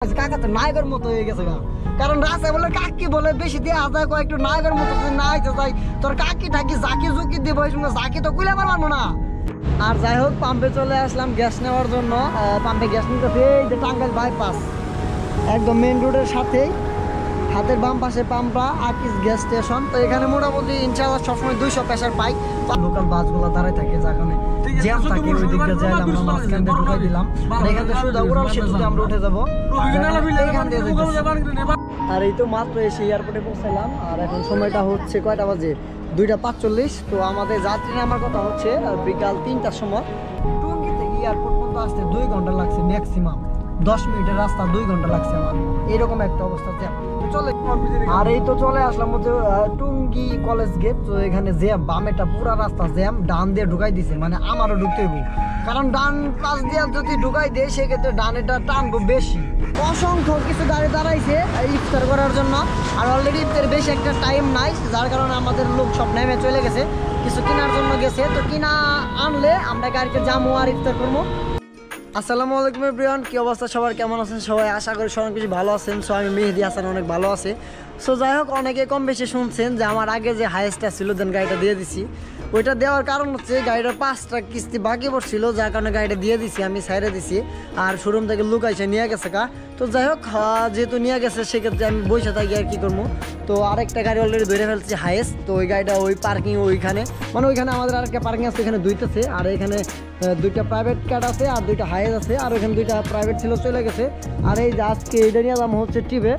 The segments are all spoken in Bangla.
কাকা তো নায়কের মতো হয়ে গেছে গা, কারণ রাস্তায় বলে কাকি বলে বেশি দিয়ে আদায় করে একটু নায়কের মতো না হইতে চাই তোর কাকি ঠাকি জাকি জুকি দিব জাকি তো কুলে মারবো না। আর যাই হোক পাম্পে চলে আসলাম গ্যাস নেওয়ার জন্য। পাম্পে গ্যাস নিতেছে এই যে টাঙ্গাইল বাইপাস, একদম মেন রোডের সাথেই হাতের বাম পাশে পাম্পা আকিস গ্যাস স্টেশন। তো এখানে মোটামুটি ইনশাআল্লাহ সবসময় 200 প্রেসার পাই। লোকাল বাসগুলো দাঁড়ায় থাকে যার কারণে জ্যাম থাকে, ওই দিকে যাইলাম আমরা মাঝখান দিয়ে ঢুকাই দিলাম। এখান থেকে সোজা উড়াল সেতুতে আমরা উঠে যাবো, এখান দিয়ে যাইতেছি। আর এই তো মাত্র এসে এয়ারপোর্টে পৌঁছালাম। আর এখন সময়টা হচ্ছে কয়টা বাজে, 2:45। তো আমাদের যাত্রী নামার কথা হচ্ছে বিকাল 3টার সময়। টঙ্গী থেকে এয়ারপোর্ট পর্যন্ত আসতে 2 ঘন্টা লাগছে, ম্যাক্সিমাম 10 মিনিটের রাস্তা 2 ঘন্টা লাগছে আমার, এরকম একটা অবস্থা জ্যাম। চলে আর এই তো চলে আসলাম হচ্ছে টঙ্গী কলেজ গেট। তো এখানে জ্যাম, বামেটা পুরা রাস্তা জ্যাম, ডান দিয়ে ঢুকাই দিছে, মানে আমারও ঢুকতে হইব, কারণ ডান পাশ দিয়ে যদি ঢুকাই দেয় সেক্ষেত্রে ডানেটা টানবো বেশি। অসংখ্য কিছু গাড়ি দাঁড়াইছে ইফতার করার জন্য, আর অলরেডি ইফতার বেশি একটা টাইম নাই, যার কারণে আমাদের লোক সব নেমে চলে গেছে, কিছু কেনার জন্য গেছে। তো কিনা আনলে আমরা গাড়িতে যাবো আর ইফতার করবো। আসসালামু আলাইকুম এভরিওয়ান, কি অবস্থা সবার, কেমন আছেন সবাই? আশা করি সবাই কিছু ভালো আছেন। সো আমি মেহেদি হাসান অনেক ভালো আছে। সো যাই হোক, অনেকে কম বেশি শুনছেন যে আমার আগে যে হাইয়েস্টটা ছিল দেন গাড়িটা দিয়ে দিছি। ওইটা দেওয়ার কারণ হচ্ছে গাড়িটার 5টা কিস্তি বাকি পড়ছিল, যার কারণে গাড়িটা দিয়ে দিছি, আমি সাইডে দিছি। আর শোরুম থেকে লুকাইছে নিয়ে গেছে কা। তো যাই হোক, যেহেতু নিয়ে গেছে সেক্ষেত্রে আমি বসে থাকি আর কি করবো। তো আরেকটা গাড়ি অলরেডি ধরে ফেলছি হাইয়েস্ট। তো ওই গাড়িটা ওই পার্কিং ওইখানে, মানে ওইখানে আমাদের আরেকটা পার্কিং আছে, ওইখানে দুইটাছে। আর এখানে 2টা প্রাইভেট কার আছে আর 2টা হাইয়েস্ট আছে, আর ওইখানে 2টা প্রাইভেট ছিল চলে গেছে। আর এই যে আজকে এটা নিয়ে দাম হচ্ছে টিভে।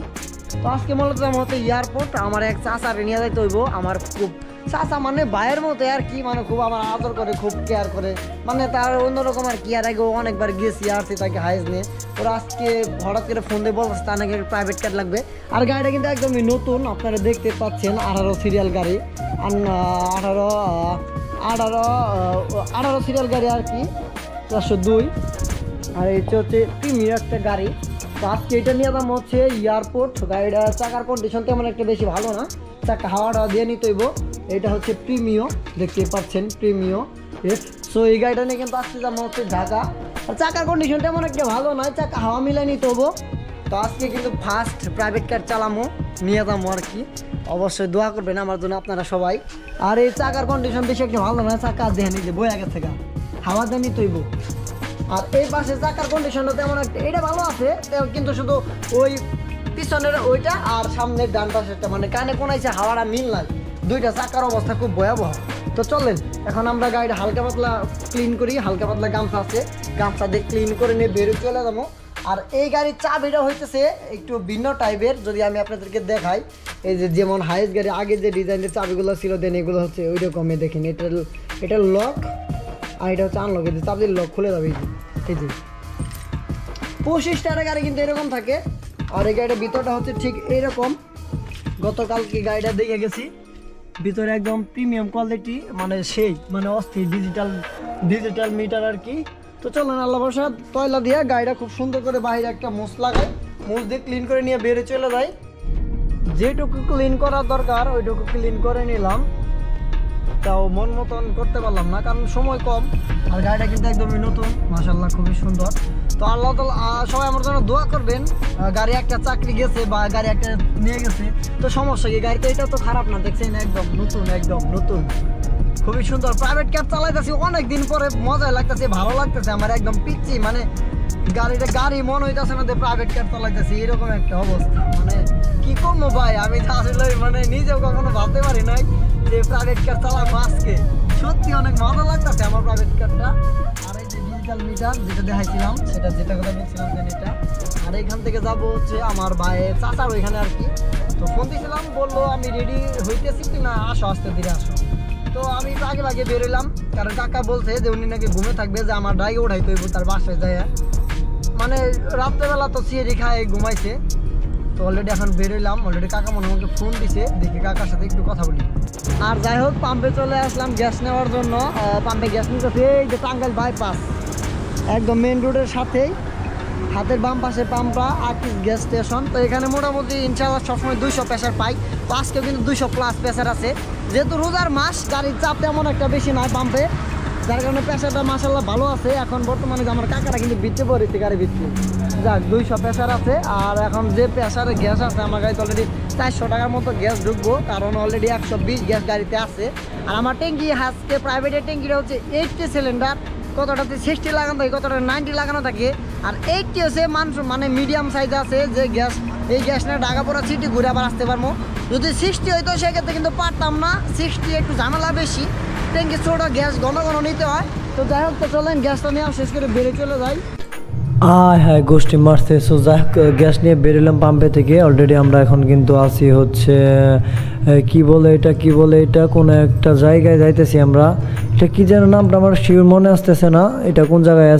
তো আজকে মূলত দাম হচ্ছে এয়ারপোর্ট। আমার এক চাচারে নিয়ে যাইতে হইব, আমার খুব চাচা মানে ভাইয়ের মতো আর কি, মানে খুব আমার আদর করে, খুব কেয়ার করে, মানে তার অন্যরকম আর কি। আর আগে অনেকবার গেছি আসছি তাকে হাইস নিয়ে। ওরা আজকে হঠাৎ করে ফোন দিয়ে বলছে তার নাকি প্রাইভেট কার লাগবে। আর গাড়িটা কিন্তু একদমই নতুন, আপনারা দেখতে পাচ্ছেন 18 সিরিয়াল গাড়ি, 18 সিরিয়াল গাড়ি আর কি, 402। আর এই হচ্ছে প্রিমিয়ার একটা গাড়ি। তো আজকে এটা নিয়ে দাম হচ্ছে এয়ারপোর্ট। গাড়িটা চাকার কন্ডিশন তেমন একটা বেশি ভালো না, চাকা হাওয়াটা দিয়ে নিতে হইব। এটা হচ্ছে প্রিমিও, দেখতে পাচ্ছেন প্রিমিও। সো এই গাড়িটা নিয়ে কিন্তু আসতে দাম হচ্ছে ঢাকা। আর চাকার কন্ডিশন তেমন একটা ভালো নয়, চাকা হাওয়া মিলাই নিতে হবো। তো আজকে কিন্তু ফার্স্ট প্রাইভেট কার চালামো, নিয়ে যাবো আর কি। অবশ্যই দোয়া করবেন আমার জন্য আপনারা সবাই। আর এই চাকার কন্ডিশন বেশি একটা ভালো নয়, চাকা দেখে নিতে বই আগে থেকে হাওয়া দিয়ে নিতে হইব। আর এই পাশে চাকার কন্ডিশনটা তেমন একটা, এটা ভালো আছে কিন্তু শুধু ওই পিছনের ওইটা আর সামনের ডান পাশেরটা, মানে কানে কোনাইছে হাওয়াটা মিল নাই, 2টা চাকার অবস্থা খুব ভয়াবহ। তো চলেন এখন আমরা গাড়িটা হালকা পাতলা ক্লিন করি, হালকা পাতলা গামছা আছে, গামছা দিয়ে ক্লিন করে নিয়ে বেরো চলে যাবো। আর এই গাড়ির চাবিটা হইতেছে একটু ভিন্ন টাইপের, যদি আমি আপনাদেরকে দেখাই। এই যে যেমন হাইয়েস্ট গাড়ি আগে যে ডিজাইনের চাবিগুলো ছিল দেন এগুলো হচ্ছে ওই রকমই, দেখেন এটা লক, আর এটা হচ্ছে আনলক। এই যে চাবির লক খুলে যাবে, এই যে 25টার গাড়ি কিন্তু এরকম থাকে। আর এই গাড়িটার ভিতরটা হচ্ছে ঠিক এইরকম। গতকালকে গাড়িটা দেখে গেছি, ভিতরে একদম প্রিমিয়াম কোয়ালিটি, মানে সেই মানে অস্থির ডিজিটাল মিটার আর কি। তো চলেন আল্লাহ ভরসা তয়লা দিয়ে গাড়িটা খুব সুন্দর করে বাইরে একটা মুছ লাগাই, মুছ দিয়ে ক্লিন করে নিয়ে বেরিয়ে চলে যায়। যেটুকু ক্লিন করার দরকার ওইটুকু ক্লিন করে নিলাম, তাও মন মতন করতে পারলাম না কারণ সময় কম। আর গাড়িটা কিন্তু একদমই নতুন, মাশাআল্লাহ খুবই সুন্দর। তো আল্লাহ তাআলা সবাই আমার জন্য দোয়া করবেন। গাড়ি একটা চাকরি গেছে বা গাড়ি একটা নিয়ে গেছে তো সমস্যা কি, গাড়িটা এটা তো খারাপ না, দেখছেন একদম নতুন খুবই সুন্দর। প্রাইভেট কার চালাইতেছি অনেকদিন পরে, মজাই লাগতেছে, ভালো লাগতেছে আমার, একদম পিচ্ছি, মানে গাড়ি মনে হইতেছে না যে প্রাইভেট কার চালাইতেছি, এরকম একটা অবস্থা। মানে কি করবো ভাই, আমি আসলে মানে নিজেও কখনো ভাবতে পারি নাই যে প্রাইভেট কার চালাবো আজকে, সত্যি অনেক মজা লাগতেছে আমার প্রাইভেট কারটা। আর এই যে ডিজিটাল মিটার যেটা দেখাইছিলাম, যেটা কথা বলছিলাম যে এটা। আর এখান থেকে যাবো হচ্ছে আমার ভাইয়ের চাচার ওইখানে আর কি। তো ফোন দিয়েছিলাম, বললো আমি রেডি হইতেছি কিনা, আসো আস্তে ধীরে আসো। তো আমি আগে বেরোলাম, কারণ কাকা বলছে যে উনি নাকি ঘুমে থাকবে, যে আমার ড্রাইভে উঠাইতে হইব তার বাসায় যায়, মানে রাত্রেবেলা তো সিঁড়ি খায় ঘুমাইছে। তো অলরেডি এখন বেরোলাম, অলরেডি কাকা মনে আমাকে ফোন দিছে, দেখি কাকার সাথে একটু কথা বলি। আর যাই হোক পাম্পে চলে আসলাম গ্যাস নেওয়ার জন্য। পাম্পে গ্যাস নিতেছে এই যে টাঙ্গাইল বাইপাস, একদম মেন রোডের সাথেই হাতের বাম পাশে পাম্পা আকিস গ্যাস স্টেশন। তো এখানে মোটামুটি ইনশাআল্লাহ সবসময় 200 প্রেসার পাই। তো আজকেও কিন্তু 200+ প্রেসার আছে, যেহেতু রোজার মাস গাড়ির চাপ তেমন একটা বেশি নয় পাম্পে। তো যার কারণে প্রেশারটা মাশাআল্লাহ ভালো আছে। এখন বর্তমানে আমার কাকারা কিন্তু বিচ্ছে পড়েছে গাড়ি বিচ্ছে, যাক 200 প্রেশার আছে। আর এখন যে প্রেশারে গ্যাস আছে আমার গাড়িতে অলরেডি 400 টাকার মতো গ্যাস ঢুকবো, কারণ অলরেডি 120 গ্যাস গাড়িতে আছে। আর আমার ট্যাঙ্কি আজকে প্রাইভেটের ট্যাঙ্কিটা হচ্ছে 80 সিলিন্ডার, কতটাতে 60 লাগানো থাকে, কতটা 90 লাগানো থাকে। আর 80 হচ্ছে মানুষ মানে মিডিয়াম সাইজ আছে যে গ্যাস, এই গ্যাস নিয়ে ঢাকা পড়া সিটি ঘুরে আবার আসতে পারবো। যদি 60 হইতো সেক্ষেত্রে কিন্তু পারতাম না, 60 একটু ঝামেলা বেশি, ট্যাঙ্কি ছোটো, গ্যাস ঘন ঘন নিতে হয়। তো যাই হোক, তো চলেন গ্যাসটা নিয়ে শেষ করে বেরিয়ে চলে যাই। হ্যাঁ গোষ্ঠী মারছে। সো যাই হোক, গ্যাস নিয়ে বেরোলাম পাম্পে থেকে। অলরেডি আমরা এখন কিন্তু আছি হচ্ছে কি বলে এটা কোনো একটা জায়গায় যাইতেছি আমরা। এটা কি যেন নামটা আমার শিওর মনে আসতেছে না, এটা কোন জায়গায়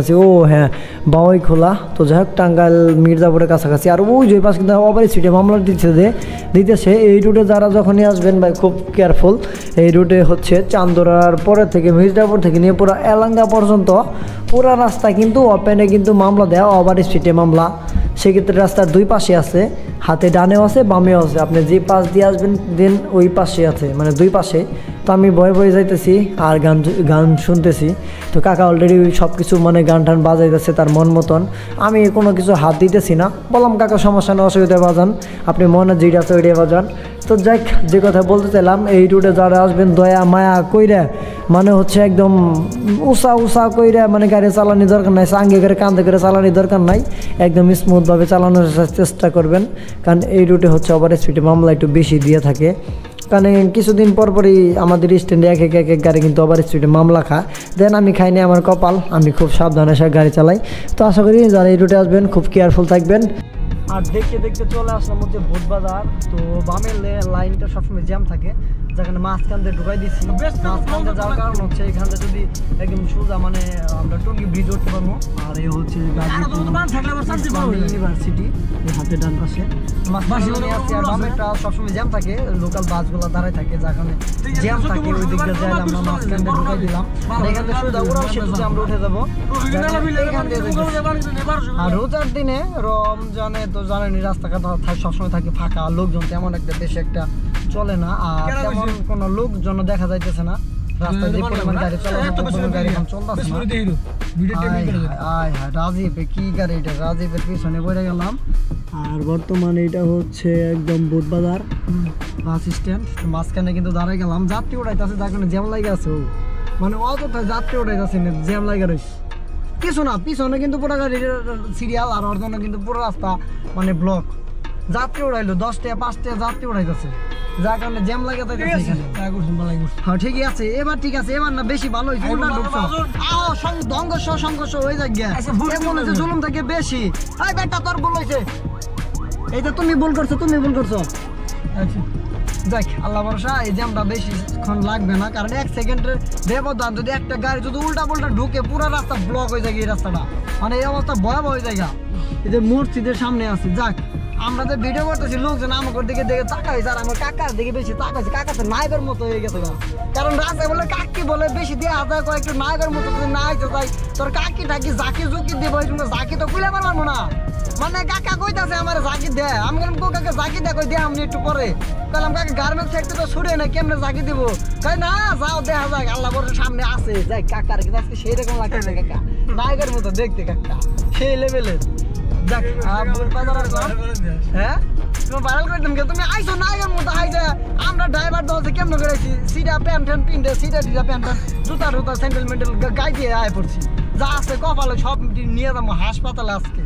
আছে। ও হ্যাঁ, বাওয়াই খোলা। তো যাই হোক, টাঙ্গাইল মির্জাপুরের কাছাকাছি। আর ওই যে পাশ কিন্তু আবার সিটে মামলা দিতেছে। এই রুটে যারা যখনই আসবেন ভাই খুব কেয়ারফুল। এই রুটে হচ্ছে চান্দোরার পরে থেকে মির্জাপুর থেকে নিয়ে পুরো এলাঙ্গা পর্যন্ত পুরা রাস্তা কিন্তু ওপেনে কিন্তু মামলা দেওয়া, ওভার স্পিডে মামলা। সেক্ষেত্রে রাস্তার দুই পাশে আছে, হাতে ডানেও আছে বামেও আছে। আপনি যে পাশ দিয়ে আসবেন দেন ওই পাশে আছে, মানে দুই পাশে। তো আমি ভয়ে যাইতেছি আর গান শুনতেছি। তো কাকা অলরেডি সব কিছু মানে গান টান বাজাইতেছে তার মন মতন। আমি কোনো কিছু হাত দিতেছি না, বললাম কাকা সমস্যা নেই, অসুবিধা বাজান, আপনি মনে যেটা আছে ওইটাই বাজান। তো যাই যে কথা বলতে চাইলাম, এই রুটে যারা আসবেন দয়া মায়া কইরা, মানে হচ্ছে একদম উষা কইরা মানে গাড়ি চালানোর দরকার নাই, সাঙ্গে করে কান্দে করে চালানোর দরকার নাই, একদম স্মুথভাবে চালানোর চেষ্টা করবেন। কারণ এই রুটে হচ্ছে ওভার স্পিডে মামলা একটু বেশি দিয়ে থাকে। কারণ কিছুদিন পরই আমাদের স্ট্যান্ডে এক এক গাড়ি কিন্তু ওভার স্পিডে মামলা খায়। দেন আমি খাইনি, আমার কপাল, আমি খুব সাবধানে সব গাড়ি চালাই। তো আশা করি যারা এই রুটে আসবেন খুব কেয়ারফুল থাকবেন। আর দেখতে চলে আসলাম হচ্ছে ভোটবাজার। তো বামের লাইনটা সবসময় জ্যাম থাকে, যেখানে মাঝখান দিয়ে ঢুকাই দিচ্ছি। মাঝখান দিয়ে যাওয়ার কারণ হচ্ছে এখান থেকে যদি একদম সোজা মানে আমরা টঙ্গী ব্রিজ উঠতে পারবো। আর এই হচ্ছে ইউনিভার্সিটি, এই হাতে ডান পাশে বামেরটা সবসময় জ্যাম থাকে, লোকাল বাসগুলো দাঁড়ায় থাকে, যেখানে জ্যাম থাকে ওই দিক দিয়ে যাইলাম না, মাঝখান দিয়ে ঢুকাই দিলাম। এখান থেকে সোজা ওরাও সেতুতে আমরা উঠে যাবো এখান দিয়ে। আর রোজার দিনে রমজানে তো জানেনি রাস্তাঘাট সবসময় থাকে ফাঁকা, লোকজন তেমন একটা বেশি একটা চলে না। আর তেমন কোনো লোকজন দেখা যাইতেছে না রাস্তায়, যে পরিমাণ গাড়ি চলে গাড়ি এখন চলতেছে না। রাজীব কি গাড়ি এটা, রাজীবের পিছনে বসে গেলাম। আর বর্তমানে এটা হচ্ছে একদম বুধবাজার বাস স্ট্যান্ড, মাঝখানে কিন্তু দাঁড়াই গেলাম। যাত্রী উঠাইতেছে, যার কারণে জ্যাম লাগে আছে, মানে অযথা যাত্রী উঠাইতেছে না, জ্যাম লাগে রয়েছে কিছু না। পিছনে কিন্তু পুরো গাড়ির সিরিয়াল, আর ওর জন্য কিন্তু পুরো রাস্তা মানে ব্লক। যাত্রী উড়াইলো 10টা 5টা যাত্রী উড়াইতেছে, যার কারণে জ্যাম লাগে। হ্যাঁ ঠিকই আছে, এবার ঠিক আছে, এবার না বেশি ভালো হয়েছে। উল্টা ঢুকছো সংঘর্ষ হয়ে যায়, মনে হচ্ছে জুলুম থেকে বেশি। এই বেটা তোর ভুল হয়েছে, এইটা তুমি ভুল করছো। দেখ আল্লাহ ভরসা, এই জ্যামটা বেশিক্ষণ লাগবে না, কারণ 1 সেকেন্ডের ব্যবধান যদি একটা গাড়ি যদি উল্টা পাল্টা ঢুকে পুরো রাস্তা ব্লক হয়ে যায়। এই রাস্তাটা মানে এই অবস্থা ভয়াবহ হয়ে যায়। এই যে মসজিদের সামনে আছে, যাক আমরা যে ভিডিও করতেছি লোকজন আমাকে দিকে দেখে তাকাইছে, আর আমার কাকার দিকে বেশি তাকাইছে। কাকাতে নায়কের মতো হয়ে গেছে, কারণ রাস্তায় বলে কাকি বলে বেশি দিয়ে হাজার কয়েকটু নায়কের মতো যদি না আইতে যাই, তোর কাকি টাকি জাকি জুকি দিব, জাকি তো খুলে পারবো না। মানে কাকা কইতাছে আমার জাকি দে, আমি বললাম কাকা জাকি দে, কই দে আমি একটু পরে বললাম কাকা গার্মেন্টস সেক্টর তো ছুড়ে না, কেমনে জাকি দিব, কই না যাও দেখা যাক, আল্লাহ বড় সামনে আছে। যাই কাকার কিন্তু আজকে সেই রকম লাগতেছে, কাকা নায়কের মতো দেখতে, কাকা সেই লেভেলের। যাক হ্যাঁ তুমি ভাইরাল করে দিম, তুমি আইসো নায়কের মতো আইসে। আমরা ড্রাইভার দলতে কেমন করেছি, সিটা প্যান্ট পিনতে, সিটা টিটা প্যান্ট জুতা টুতা স্যান্ডেল মেন্ডেল গাই দিয়ে আয় পড়ছি, যা আছে কপালে সব নিয়ে যাবো হাসপাতালে আজকে।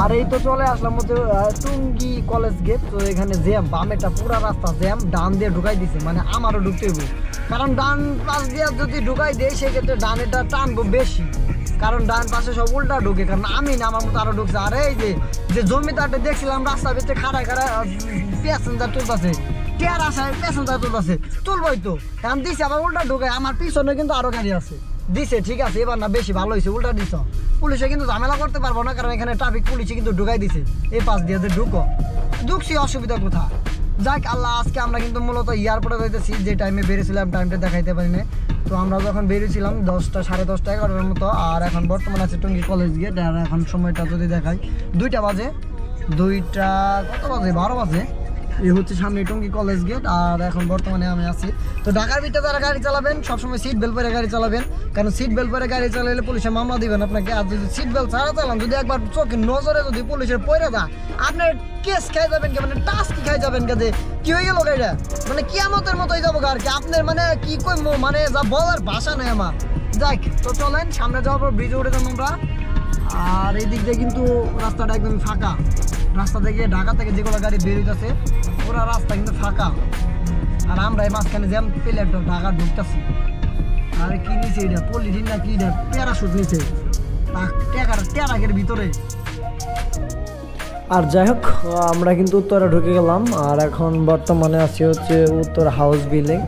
আর এই তো চলে আসলাম হচ্ছে টুঙ্গি কলেজ গেট। তো এখানে জ্যাম, বামেটা পুরা রাস্তা জ্যাম, ডান দিয়ে ঢুকাই দিছে, মানে আমারও ঢুকতে হবে, কারণ ডান পাশ দিয়ে যদি ঢুকাই দেয় সেক্ষেত্রে ডানেটা টানবো বেশি, কারণ ডান পাশে সব উল্টা ঢুকে, কারণ আমি না আমার মতো আরো ঢুকছে। আর এই যে জমিদারটা দেখছিলাম রাস্তার ভিতরে খাড়া প্যাসেঞ্জার তুলতেছে, টেয়ার আসায় প্যাসেঞ্জার তুলতেছে, তুলবই তো এখন দিছে, আবার উল্টা ঢুকে। আমার পিছনে কিন্তু আরো গাড়ি আছে, দিছে ঠিক আছে, এবার না বেশি ভালো হয়েছে, উল্টা দিছ। পুলিশে কিন্তু ঝামেলা করতে পারবো না, কারণ এখানে ট্রাফিক পুলিশে কিন্তু ঢুকাই দিছে এই পাশ দিয়ে, যে ঢুকছি অসুবিধা কোথা। যাক আল্লাহ, আজকে আমরা কিন্তু মূলত এয়ারপোর্টে যাইতেছি, যে টাইমে বেরিয়েছিলাম টাইমটা দেখাইতে পারি না। তো আমরা যখন বেরিয়েছিলাম 10টা 10:30 11টার মতো, আর এখন বর্তমানে আছে টঙ্গী কলেজ গেট। আর এখন সময়টা যদি দেখাই 2টা বাজে, 2টা কত বাজে 12 বাজে, এই হচ্ছে সামনে টঙ্গী কলেজ গেট। আর এখন বর্তমানে আমি আছি তো ঢাকার ভিতরে যারা গাড়ি চালাবেন সবসময় সিট বেল্ট পরে গাড়ি চালাবেন, কারণ সিট বেল্ট পরে গাড়ি চালালে পুলিশে মামলা দিবেন আপনাকে। আর যদি সিট বেল্ট ছাড়া চালান, যদি একবার চোখে নজরে যদি পুলিশের পরে দা, আপনার কেস খাই যাবেন, মানে টাচ কি খাই যাবেন, কাজে কি হয়ে গেল গাড়িটা, মানে কিয়ামতের মতোই যাবো আর কি। আপনার মানে কি কই মানে যা বলার ভাষা নেই আমার। যাক, তো চলেন সামনে যাওয়ার পর ব্রিজে উঠে যাবো আমরা। আর এই দিক দিয়ে কিন্তু রাস্তাটা একদম ফাঁকা, রাস্তা থেকে ঢাকা থেকে যেগুলো গাড়ি বেরোইতেছে পুরো রাস্তা কিন্তু ফাঁকা। আর আমরা এই মাঝখানে জ্যাম পেলে ঢাকা ঢুকতেছি। আর কি নিচে এটা পলিথিন না কি, এটা প্যারাশুট নিচে ট্যারাকের ভিতরে। আর যাই হোক, আমরা কিন্তু উত্তরা ঢুকে গেলাম। আর এখন বর্তমানে আছি হচ্ছে উত্তর হাউস বিল্ডিং।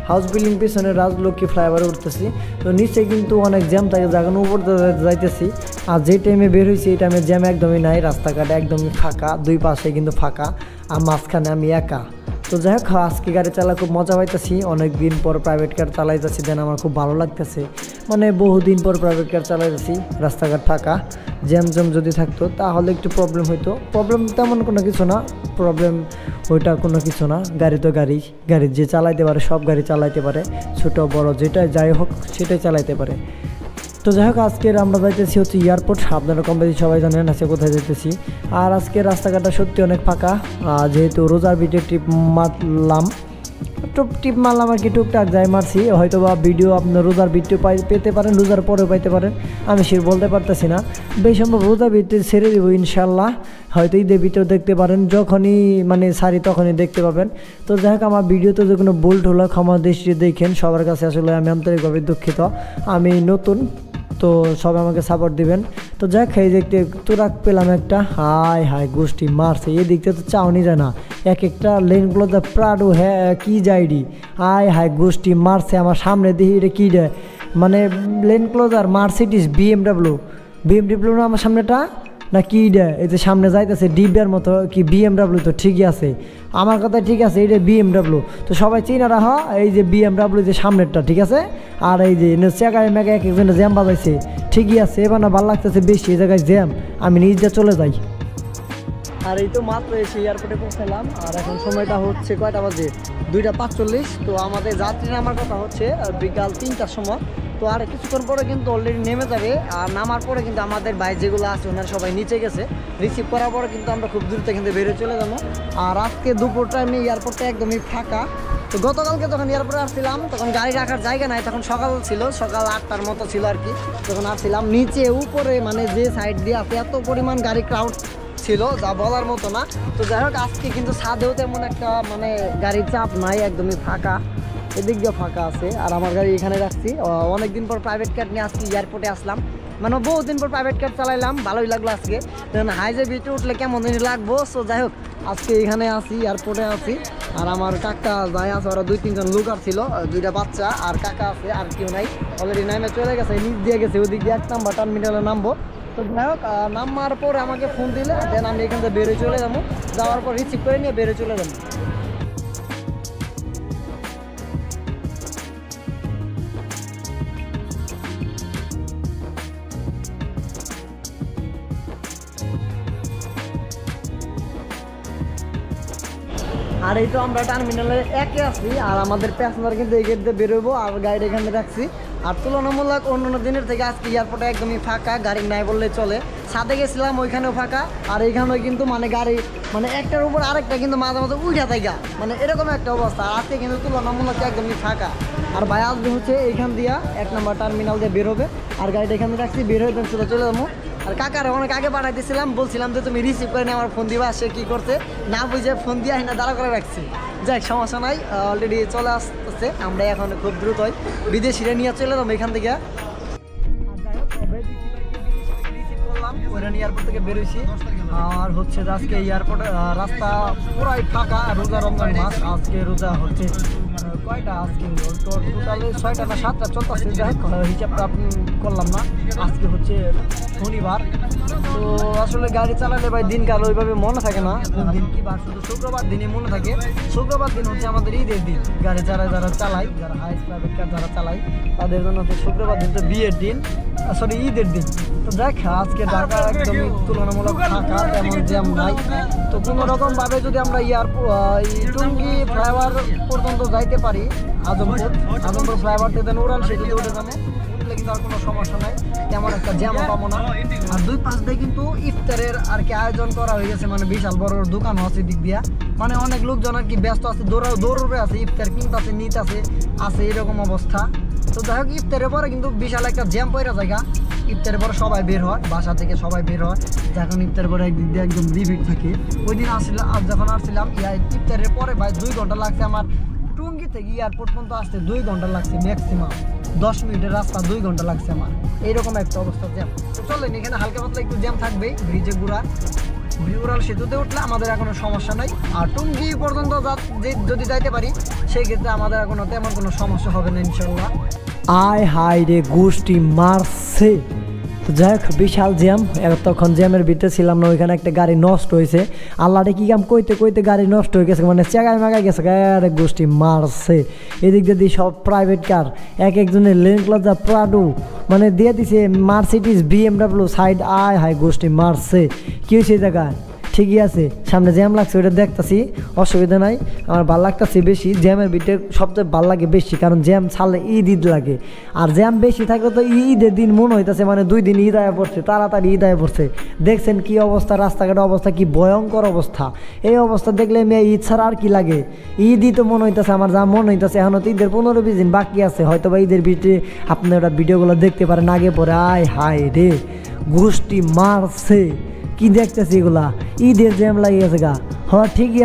হাউস বিল্ডিং পিছনে রাজলক্ষ্মী ফ্লাইওভারে উঠতেছি। তো নিচে কিন্তু অনেক জ্যাম থাকে, যখন উপর যাইতেছি। আর যে টাইমে বের হয়েছি এই টাইমে জ্যাম একদমই নাই, রাস্তাঘাট একদমই ফাঁকা, দুই পাশে কিন্তু ফাঁকা, আর মাঝখানে আমি একা। তো যাই হোক, আজকে গাড়ি চালা খুব মজা পাইতেছি। অনেক দিন পর প্রাইভেট কার চালাইতেছি, দেন আমার খুব ভালো লাগতেছে। মানে বহুদিন পর প্রাইভেট কার চালাইতেছি, রাস্তাঘাট ফাঁকা। জ্যাম যদি থাকতো তাহলে একটু প্রবলেম হইতো। প্রবলেম তেমন কোনো কিছু না, প্রবলেম ওইটা কোনো কিছু না। গাড়ি তো গাড়ি, যে চালাইতে পারে সব গাড়ি চালাইতে পারে, ছোট বড় যেটা যাই হোক সেটাই চালাইতে পারে। তো যাই হোক, আজকের আমরা যাইতেছি হচ্ছে এয়ারপোর্ট। আপনারা কম বেশি সবাই জানেন আছে কোথায় যেতেছি। আর আজকের রাস্তাঘাটটা সত্যি অনেক ফাঁকা, যেহেতু রোজার ভিতরে টিপ মারলাম আর কি, টুকটাক যাই মারছি। হয়তো বা ভিডিও আপনার রোজার ভিডিও পেতে পারেন, রোজার পরেও পাইতে পারেন, আমি সে বলতে পারতেছি না। বেশ সম্ভব রোজার ভিতরে ছেড়ে দেবো ইনশাল্লাহ, হয়তো ঈদের ভিতরে দেখতে পারেন, যখনই মানে সারি তখনই দেখতে পাবেন। তো যাই হোক, আমার ভিডিওতে যে কোনো ভুল হলো ক্ষমা দৃষ্টি দেখেন। সবার কাছে আসলে আমি আন্তরিকভাবে দুঃখিত, আমি নতুন, তো সবাই আমাকে সাপোর্ট দিবেন। তো যাই হোক, এই দেখতে তোরাক পেলাম একটা, হাই হাই গোষ্ঠী মারছে। এই দিকটা তো চাওনি যায় না, এক একটা লেনগুলো যা প্রাডো হ্যাঁ কি যাইডি, হাই হাই গোষ্ঠী মারছে। আমার সামনে দেখি এটা কী দেয়, মানে লেন ক্লোজার মার্সিডিস বিএমডাব্লিউ না আমার সামনেটা, না কি দেয় এই যে সামনে যাইতেছে ডিবিআর মতো কি বিএমডাব্লিউ। তো ঠিকই আছে, আমার কথা ঠিক আছে, এইটা বিএমডাব্লিউ। তো সবাই চিনা রাখা, এই যে বিএমডাব্লিউ যে সামনেরটা, ঠিক আছে। আর এই যে চেকায় মেঘা এক একজনে জ্যাম বাজাইছে, ঠিকই আছে। এবার না ভালো লাগতেছে বেশি, এই জায়গায় জ্যাম, আমি নিজে চলে যাই। আর এই তো মাত্র এসে এয়ারপোর্টে পৌঁছালাম। আর এখন সময়টা হচ্ছে কয়টা বাজে, 2:45। তো আমাদের যাত্রী নামার কথা হচ্ছে বিকাল 3টার সময়। তো আর কিছুক্ষণ পরে কিন্তু অলরেডি নেমে যাবে। আর নামার পরে কিন্তু আমাদের বাইক যেগুলো আছে ওনারা সবাই নিচে গেছে, রিসিভ করার পরে কিন্তু আমরা খুব দ্রুত কিন্তু বেরিয়ে চলে যাবো। আর আজকে দুপুর টাইমে এয়ারপোর্টটা একদমই ফাঁকা। তো গতকালকে যখন এয়ারপোর্টে আসছিলাম তখন গাড়ি রাখার জায়গা নাই, তখন সকাল ছিল, সকাল 8টার মতো ছিল আর কি। তখন আসছিলাম নিচে উপরে, মানে যে সাইড দিয়ে আছে এত পরিমাণ গাড়ি ক্রাউড ছিল যা বলার মতো না। তো যাই হোক, আজকে কিন্তু ছাদেও তেমন একটা মানে গাড়ির চাপ নাই, একদমই ফাঁকা, এদিক দিয়ে ফাঁকা আছে। আর আমার গাড়ি এখানে রাখছি। অনেকদিন পর প্রাইভেট কার নিয়ে আজকে এয়ারপোর্টে আসলাম, মানে বহুদিন পর প্রাইভেট কার চালাইলাম, ভালোই লাগলো আজকে। হাইজে বিটে উঠলে কেমন দিন লাগবো। সো যাই হোক, আজকে এখানে আছি, এয়ারপোর্টে আছি। আর আমার কাকা যাই আছে, ওরা 2-3 জন লোক আর ছিল, 2টা বাচ্চা আর কাকা আছে, আর কেউ নাই। অলরেডি নামে চলে গেছে, নিচ দিয়ে গেছে, ওদিক দিয়ে 1 নাম্বার টার্মিনালে নামবো। তো যাই হোক, নামার পরে আমাকে ফোন দিলে দেন আমি এখান থেকে বেরোয় চলে যাবো, যাওয়ার পর রিসিভ করে নিয়ে বেরোয় চলে যাবো। আর এই তো আমরা টার্মিনালে 1-এ আছি। আর আমাদের প্যাসেঞ্জার কিন্তু এই গেট দিয়ে বেরোবো, আর গাড়ি এখানে রাখছি। আর তুলনামূলক অন্যান্য দিনের থেকে আজকে এয়ারপোর্টে একদমই ফাঁকা, গাড়ি নাই বললে চলে। ছাদে গেছিলাম, ওইখানেও ফাঁকা। আর এইখানেও কিন্তু মানে গাড়ি মানে একটার উপর আরেকটা কিন্তু মাঝে মাঝে উঠা থাকা, মানে এরকম একটা অবস্থা। আর আজকে কিন্তু তুলনামূলক একদমই ফাঁকা। আর ভাই আসবে হচ্ছে এইখান দিয়া 1 নম্বর টার্মিনাল দিয়ে বেরোবে। আর গাড়িটা এখানে রাখছি, বের হয়ে চলে যাবো। আর কাকারে অনেক আগে পাঠাই দিয়েছিলাম, বলছিলাম যে তুমি রিসিভ করে নিয়ে আমার ফোন দিবা। সে কী করছে না বুঝে ফোন দিয়ে না দাঁড়া করে রাখছি। যাই সমস্যা নাই, অলরেডি চলে আসতেছে। আমরা এখন খুব দ্রুতই বিদেশিরা নিয়ে চলে যাবো এখান থেকে। এয়ারপোর্ট থেকে বেরোইছি। আর হচ্ছে আজকে এয়ারপোর্ট রাস্তা পুরাই ফাঁকা, রোজা রমজান মাস। আজকে রোজা হচ্ছে কয়টা আজকে টোটালি 6টা না 7টা চলতেছে, যাই হোক হিসাবটা আপনি করলাম না। আজকে হচ্ছে শনিবার, তো আসলে গাড়ি চালালে ভাই দিনকাল ওইভাবে মনে থাকে না কোন দিন কি বার, শুধু শুক্রবার দিনে মনে থাকে। শুক্রবার দিন হচ্ছে আমাদের ঈদের দিন, গাড়ি যারা চালায়, যারা হাইস প্রাইভেট কার যারা চালায় তাদের জন্য হচ্ছে শুক্রবার দিন তো বিয়ের দিন, সরি ঈদের দিন। তো দেখ আজকে ঢাকা একদমই তুলনামূলক ফাঁকা, তেমন জ্যাম নাই। তো কোনো রকম ভাবে যদি আমরা টুঙ্গি ফ্লাইওভার পর্যন্ত যাইতে পারি, আজমপুর ফ্লাইওভার থেকে উড়াল সেতুতে উঠে যাবো, উঠলে কিন্তু আর কোনো সমস্যা নাই, তেমন একটা জ্যামও পাবো না। আর 2 পাশ দিয়ে কিন্তু ইফতারের আর কি আয়োজন করা হয়ে গেছে, মানে বিশাল বড় দোকানও আছে দিক দিয়া, মানে অনেক লোকজন আর কি ব্যস্ত আছে, দৌড়ে আছে, ইফতার কিনতেছে নিতেছে আছে এরকম অবস্থা। তো যাই হোক ইফতারের পরে কিন্তু বিশাল একটা জ্যাম পড়া জায়গা, ইফতারের পরে সবাই বের হয়, বাসা থেকে সবাই বের হয়, যখন ইফতারের পরে একদিক দিয়ে একদম রিভিট থাকে। ওই দিন যখন আসছিলাম ইফতারের পরে ভাই 2 ঘন্টা লাগছে আমার টুঙ্গি থেকে এয়ারপোর্ট পর্যন্ত আসতে, 2 ঘন্টা লাগছে ম্যাক্সিমাম, 10 মিনিটের রাস্তা 2 ঘন্টা লাগছে আমার, এইরকম একটা অবস্থা জ্যাম। তো চলেন এখানে হালকা পাতলা একটু জ্যাম থাকবেই, ব্রিজে উড়াল সেতুতে উঠলে আমাদের এখনো সমস্যা নাই। আর টুঙ্গি পর্যন্ত যদি যাইতে পারি সেই ক্ষেত্রে আমাদের এখনো তেমন কোনো সমস্যা হবে না ইনশাল্লাহ। আয় হাই রে গোষ্ঠী মারছে। তো যাই হোক বিশাল জ্যাম, তখন জ্যামের ভিতরে ছিলাম না, ওইখানে একটা গাড়ি নষ্ট হয়েছে, আল্লাহরে কি কাম কইতে গাড়ি নষ্ট হয়ে গেছে, মানে চেগায় মাগায় গেছে, আরে গোষ্ঠী মারছে। এদিক দিয়ে সব প্রাইভেট কার, একজনের লেন ক্লাজার প্রাডো মানে দিয়ে দিছে, মার্সিডিজ BMW সাইড, আয় হাই গোষ্ঠী মারছে। কি হয়েছে এই জায়গায়? ঠিকই আছে, সামনে জ্যাম লাগছে ওইটা দেখতেছি, অসুবিধা নাই। আমার ভাল লাগতেছে বেশি, জ্যামের ভিতরে সবচেয়ে ভাল লাগে বেশি, কারণ জ্যাম ছাড়লে ঈদ লাগে। আর জ্যাম বেশি থাকলে তো ঈদের দিন মনে হইতেছে, মানে 2 দিন ঈদ আয়া পড়ছে, তাড়াতাড়ি ঈদ আয়া পড়ছে। দেখছেন কি অবস্থা, রাস্তাঘাটের অবস্থা কি ভয়ঙ্কর অবস্থা। এই অবস্থা দেখলে মেয়ে ঈদ ছাড়া আর কি লাগে, ঈদই তো মনে হইতেছে আমার, যা মনে হইতেছে এখনও তো ঈদের 15-20 দিন বাকি আছে, হয়তো বা ঈদের ভিতরে আপনি ওটা ভিডিওগুলো দেখতে পারেন আগে পরে। আয় হায় রে গোষ্ঠী মারছে, কি দেখতেছি এগুলা, ঈদের জ্যাম লাগিয়ে গেছে গা। হ্যাঁ ঠিকই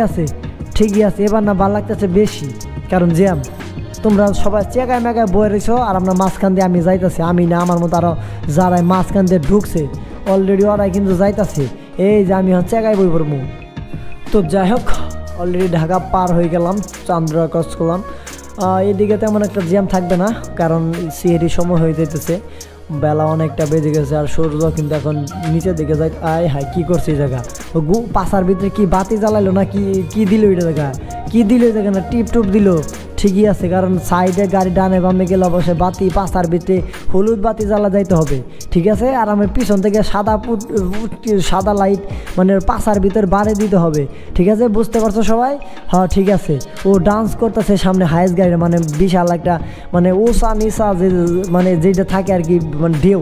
আছে, এবার না ভাল লাগতেছে বেশি, কারণ জ্যাম। তোমরা সবাই চেগায় মেগায় বয়ে রয়েছ, আর আমরা মাঝখান দিয়ে আমি যাইতেছি, আমি না আমার মতো আরও যারাই মাঝখান দিয়ে ঢুকছে অলরেডি ওরাই কিন্তু যাইতেছে, এই যে আমি চেগায় বই পড়বো। তো যাই হোক অলরেডি ঢাকা পার হয়ে গেলাম, চান্দ্রা ক্রস করলাম। এদিকে তেমন একটা জ্যাম থাকবে না, কারণ সিএডি সময় হয়ে যাইতেছে, বেলা অনেকটা বেজে গেছে, আর সূর্য কিন্তু এখন নিচের দিকে যায়। আয় হাই কি করছে এই জায়গা, পাশার ভিতরে কি বাতি জ্বালাইলো না কি দিল ওইটা জায়গা, কি দিল ওই জায়গা না টিপ টুপ দিল। ঠিকই আছে, কারণ সাইডে গাড়ি ডানে বামে গেলে অবশ্যই বাতি, পাশার ভিতরে হলুদ বাতি জ্বালা যাইতে হবে, ঠিক আছে। আর আমি পিছন থেকে সাদা লাইট মানে পাশার ভিতরে বাড়ি দিতে হবে, ঠিক আছে, বুঝতে পারছো সবাই? হ্যাঁ ঠিক আছে। ও ডান্স করতেছে সামনে হাইস গাড়ি, মানে বিশাল একটা মানে ওসা নিসা যে মানে যেটা থাকে আর কি, মানে ঢেউ,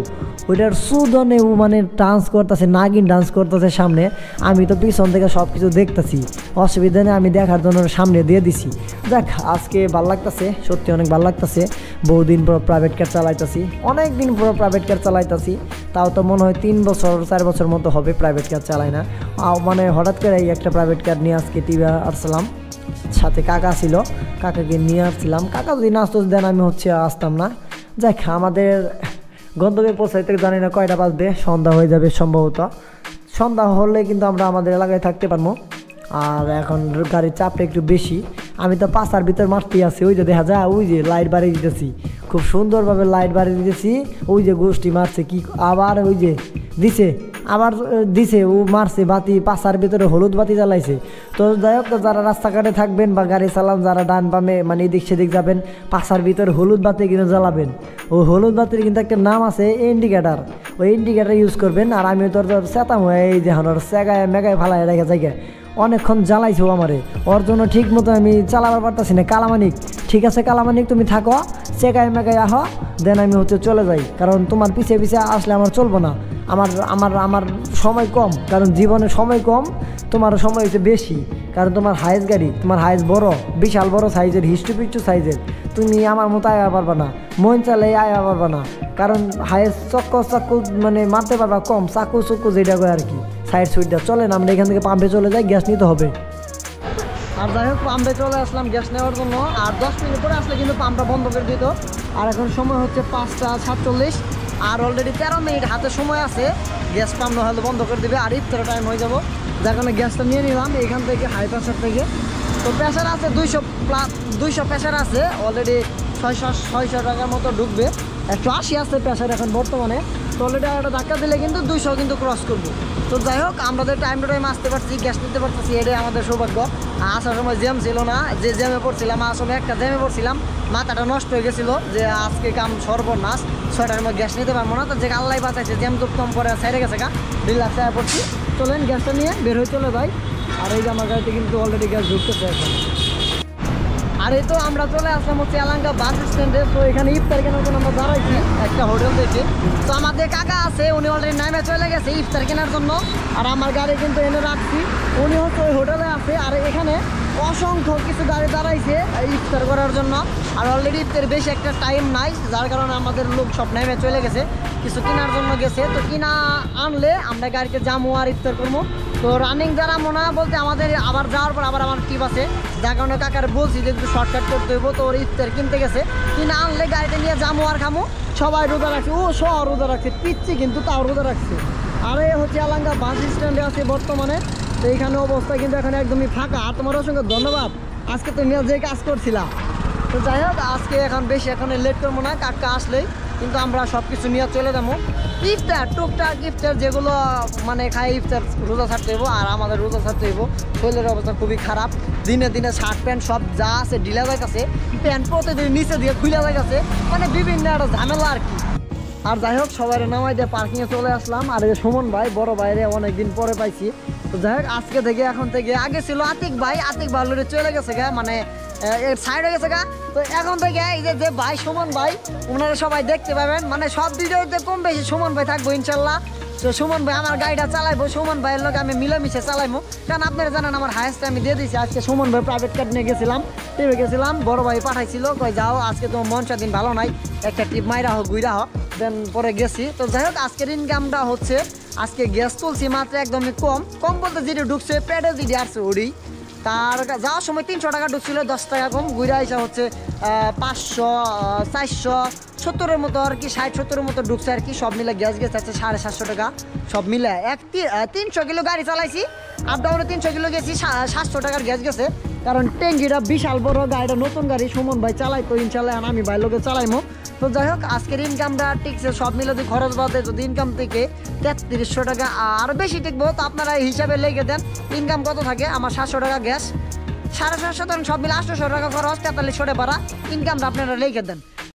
ওইটার সুদনে ও মানে ডান্স করতেছে, নাগিন ডান্স করতেছে সামনে। আমি তো পিছন থেকে সব কিছু দেখতেছি, অসুবিধা নেই, আমি দেখার জন্য সামনে দিয়ে দিছি। দেখ আজকে ভাল লাগতেছে, সত্যি অনেক ভাল লাগতেছে। বহুদিন পর প্রাইভেট কার চালাইতেছি, অনেক দিন পর প্রাইভেট কার চালাইতেছি, তাও তো মনে হয় 3-4 বছর মতো হবে প্রাইভেট কার চালাই না। মানে হঠাৎ করে এই একটা প্রাইভেট কার নিয়ে আজকে টিভি আসলাম, সাথে কাকা ছিল, কাকাকে নিয়ে আসছিলাম। কাকা যদি নাস্তো দেন আমি আসতাম না। যাক আমাদের গন্তব্যে পৌঁছাইতে জানি না কয়টা বাজবে, সন্ধ্যা হয়ে যাবে সম্ভবত। সন্ধ্যা হলে কিন্তু আমরা আমাদের এলাকায় থাকতে পারবো। আর এখন গাড়ির চাপটা একটু বেশি, আমি তো পাশার ভিতর মারতেই আছি, ওই যে দেখা যায়, ওই যে লাইট বাড়িয়ে দিতেছি, খুব সুন্দরভাবে লাইট বাড়িয়ে দিতেছি। ওই যে গোষ্ঠী মারছে কি, আবার ওই যে দিছে ও মারছে বাতি, পাশার ভিতরে হলুদ বাতি জ্বালাইছে। তো যাই হোক, যারা রাস্তাঘাটে থাকবেন বা গাড়ি চালান, যারা ডান বামে মানে এদিক সেদিক যাবেন, পাশার ভিতরে হলুদ বাতি কিন্তু জ্বালাবেন। ওই হলুদ বাতির কিন্তু একটা নাম আছে, ইন্ডিকেটার, ওই ইন্ডিকেটার ইউজ করবেন। আর আমি তোর চেতাম এই যে সেগায় মেগায় ফালায় রেখে জায়গায় অনেকক্ষণ জ্বালাইছো আমারে, ওর জন্য ঠিক মতো আমি চালাবার পারতেছি না। কালামানিক, ঠিক আছে কালামানিক, তুমি থাকো, চেকায় মেকায় আহ, দেন আমি চলে যাই, কারণ তোমার পিছিয়ে আসলে আমার চলবো না। আমার সময় কম, কারণ জীবনে সময় কম, তোমার সময় হচ্ছে বেশি, কারণ তোমার হাইস গাড়ি, তোমার হাইস বড়, বিশাল বড় সাইজের, হিস্টু সাইজের। তুমি আমার মতো আয়া পারবা না, মন চালে আয়া পারবা না, কারণ হাইস চাকু মানে মারতে পারবা কম, চাকু যেটা করে আর কি, সাইড সুইডটা। চলেন আমরা এখান থেকে পাম্পে চলে যাই, গ্যাস নিতে হবে। আর যাই হোক পাম্পে চলে আসলাম গ্যাস নেওয়ার জন্য, আর 10 মিনিট পরে আসলে কিন্তু পাম্পটা বন্ধ করে দিত। আর এখন সময় হচ্ছে 5:47, আর অলরেডি 13 মিনিট হাতে সময় আছে, গ্যাস পাম্প না হলে বন্ধ করে দিবে, আর ইফতারের টাইম হয়ে যাবো। যার কারণে গ্যাসটা নিয়ে নিলাম এখান থেকে হাই প্রেসার থেকে। তো প্রেশার আছে 200 প্রেশার আছে অলরেডি 600 টাকার মতো ঢুকবে। 180 আছে প্রেশার এখন বর্তমানে। তো অলরেডি একটা ধাক্কা দিলে কিন্তু 200 কিন্তু ক্রস করবো। তো যাই হোক আমাদের টাইম টু টাইম আসতে পারছি, গ্যাস নিতে পারতেছি, এটাই আমাদের সৌভাগ্য। আসার সময় জ্যাম ছিল না, যে জ্যামে পড়ছিলাম আসলে একটা জ্যামে পড়ছিলাম, মাথাটা নষ্ট হয়ে গেছিলো যে আজকে কাম সর্বনাশ, 6টার মধ্যে গ্যাস নিতে পারবো না। তো যে আল্লাহ বাঁচাইছে, জ্যাম তো কম করে সাইডে গেছে গা, রিল্যাক্স আয়া পড়ছি। চলেন গ্যাসটা নিয়ে বের হয়ে চলে যাই। আর এই যে আমার গাড়িতে কিন্তু অলরেডি গ্যাস ঢুকতেছে এখন। আর এই তো আমরা চলে আসলাম হচ্ছে এলাঙ্গা বাস স্ট্যান্ডে। তো এখানে ইফতার কেনার জন্য আমরা দাঁড়াইছি একটা হোটেল দেখে। তো আমাদের কাকা আছে, উনি অলরেডি নামে চলে গেছে ইফতার কেনার জন্য। আর আমার গাড়ি কিন্তু এনে রাখছি, উনি হচ্ছে ওই হোটেলে আছে। আর এখানে অসংখ্য কিছু গাড়ি দাঁড়াইছে ইফতার করার জন্য। আর অলরেডি ইফতার বেশি একটা টাইম নাই, যার কারণে আমাদের লোক সব নেমে চলে গেছে, কিছু কেনার জন্য গেছে। তো কিনা আনলে আমরা গাড়িতে যাবো আর ইফতার করবো। তো রানিং যারা মনে হয় বলতে আমাদের আবার যাওয়ার পর আবার আমার টিপ আছে, যার কারণে কাকার বলছি যে একটু শর্টকাট করতে হইব। তো ওর ইফতার কিনতে গেছে, কিনা আনলে গাড়িতে নিয়ে যাবো আর খামো। সবাই রোজা রাখছে, ও সব রোজা রাখছে, পিচ্ছি কিন্তু তাও রোজা রাখছে। আর এই হচ্ছে এলাঙ্গা বাস স্ট্যান্ডে আছে বর্তমানে। তো এইখানে অবস্থা কিন্তু এখন একদমই ফাঁকা। আর তোমার অসংখ্য ধন্যবাদ, আজকে তুমি যে কাজ করছিলা। তো যাই হোক আজকে এখন বেশি এখন লেট করবো না, কাকা আসলেই কিন্তু আমরা সব কিছু নিয়ে চলে যাবো। ইফতার টুকটাক ইফতার যেগুলো মানে খাই ইফতার রোজা ছাড়তে হইব। আর আমাদের রোজা ছাড়তে হইব, শরীরের অবস্থা খুবই খারাপ, দিনে দিনে শার্ট প্যান্ট সব যা আছে ঢিলা যাইতেছে, প্যান্ট প্রতিদিন নিচে দিয়ে খুলে যাইতেছে, মানে বিভিন্ন একটা ঝামেলা আর কি। আর যাই হোক সবাই নামাই দিয়ে পার্কিংয়ে চলে আসলাম। আর এই সুমন ভাই বড় ভাইরে অনেকদিন পরে পাইছি। তো যাই হোক আজকে থেকে এখন থেকে, আগে ছিল আতিক ভাই অলরেডি চলে গেছে গা, মানে সাইড হয়ে গেছে গা। তো এখন থেকে এই যে ভাই সুমন ভাই, ওনারা সবাই দেখতে পাবেন, মানে সব ভিডিওতে কম বেশি সুমন ভাই থাকবো ইনশাল্লাহ। তো সুমন ভাই আমার গাড়িটা চালাইবো, সুমন ভাইয়ের লোক আমি মিলেমিশে চালাইবো। কারণ আপনারা জানেন আমার হায়েস্ট আমি দিয়ে দিয়েছি। আজকে সুমন ভাই প্রাইভেট কার নিয়ে গেছিলাম, ট্রিপে গেছিলাম, বড় ভাই পাঠাইছিল, কই যাও আজকে তোমার মন দিন ভালো নাই, একটা ট্রিপ মাইরা হোক গুইরা হোক, দেন পরে গেছি। তো যাই হোক আজকের ইনকামটা হচ্ছে, আজকে গ্যাস তুলছি মাত্র একদমই কম বলতে যেটি ঢুকছে পেটে যেটি আসছে ওড়ি। তার যাওয়ার সময় 300 টাকা ঢুকছিল, 10 টাকা কম, ঘুরে আসা হচ্ছে 500 470 মতো আর কি, 60-70 মতো ঢুকছে আর কি। সব মিলে গ্যাস আছে 750 টাকা সব মিলে। 300 কিলো গাড়ি চালাইছি, আপ ডাউনে 300 কিলো গেছি, 700 টাকার গ্যাস গেছে। কারণ ট্যাঙ্কিটা বিশাল বড়, গাড়িটা নতুন গাড়ি, সুমন ভাই চালাই তো ইনশাল্লাহ আমি ভাই লোকে চালাইমো। তো যাই হোক আজকের ইনকামটা টিকছে, সব মিলে যদি খরচ বাদে যদি ইনকাম থেকে 3300 টাকা আর বেশি টিকবো। তো আপনারা হিসাবে লেগে দেন ইনকাম কত থাকে। আমার 700 টাকা গ্যাস, 750 সব মিলে 800 টাকা খরচ, 4300 টাকা ভাড়া, ইনকামটা আপনারা লেগে দেন।